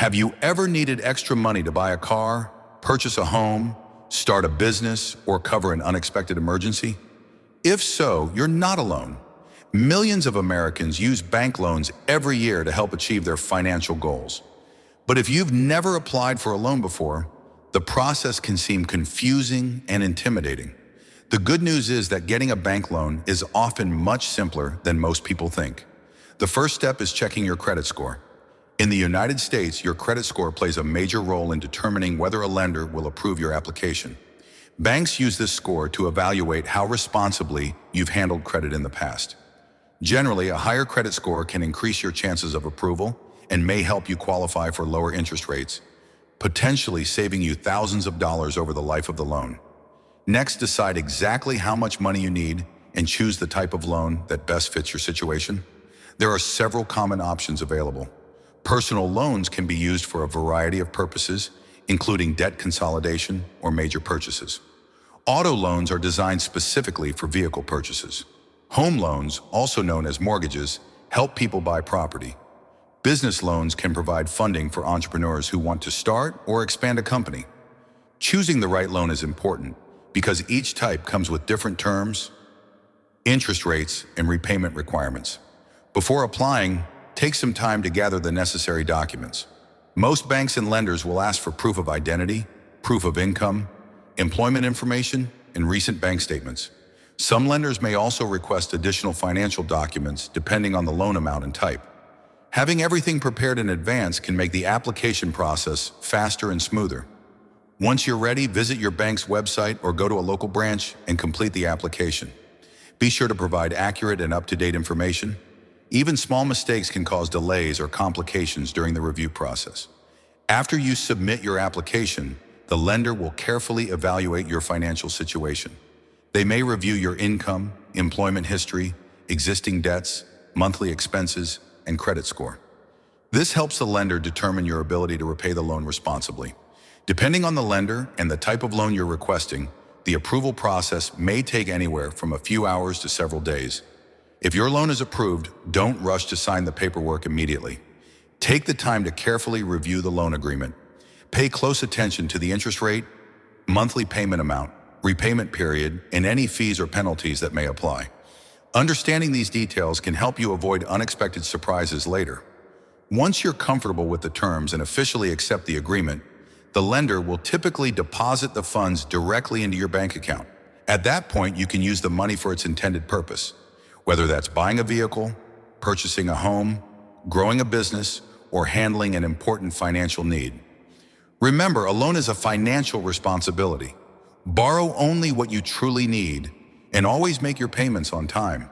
Have you ever needed extra money to buy a car, purchase a home, start a business, or cover an unexpected emergency? If so, you're not alone. Millions of Americans use bank loans every year to help achieve their financial goals. But if you've never applied for a loan before, the process can seem confusing and intimidating. The good news is that getting a bank loan is often much simpler than most people think. The first step is checking your credit score. In the United States, your credit score plays a major role in determining whether a lender will approve your application. Banks use this score to evaluate how responsibly you've handled credit in the past. Generally, a higher credit score can increase your chances of approval and may help you qualify for lower interest rates, potentially saving you thousands of dollars over the life of the loan. Next, decide exactly how much money you need and choose the type of loan that best fits your situation. There are several common options available. Personal loans can be used for a variety of purposes, including debt consolidation or major purchases. Auto loans are designed specifically for vehicle purchases. Home loans, also known as mortgages, help people buy property. Business loans can provide funding for entrepreneurs who want to start or expand a company. Choosing the right loan is important because each type comes with different terms, interest rates, and repayment requirements. Before applying, take some time to gather the necessary documents. Most banks and lenders will ask for proof of identity, proof of income, employment information, and recent bank statements. Some lenders may also request additional financial documents depending on the loan amount and type. Having everything prepared in advance can make the application process faster and smoother. Once you're ready, visit your bank's website or go to a local branch and complete the application. Be sure to provide accurate and up-to-date information. Even small mistakes can cause delays or complications during the review process. After you submit your application, the lender will carefully evaluate your financial situation. They may review your income, employment history, existing debts, monthly expenses, and credit score. This helps the lender determine your ability to repay the loan responsibly. Depending on the lender and the type of loan you're requesting, the approval process may take anywhere from a few hours to several days. If your loan is approved, don't rush to sign the paperwork immediately. Take the time to carefully review the loan agreement. Pay close attention to the interest rate, monthly payment amount, repayment period, and any fees or penalties that may apply. Understanding these details can help you avoid unexpected surprises later. Once you're comfortable with the terms and officially accept the agreement, the lender will typically deposit the funds directly into your bank account. At that point, you can use the money for its intended purpose, whether that's buying a vehicle, purchasing a home, growing a business, or handling an important financial need. Remember, a loan is a financial responsibility. Borrow only what you truly need and always make your payments on time.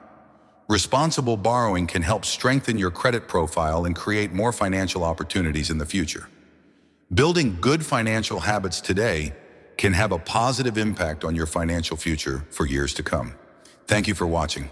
Responsible borrowing can help strengthen your credit profile and create more financial opportunities in the future. Building good financial habits today can have a positive impact on your financial future for years to come. Thank you for watching.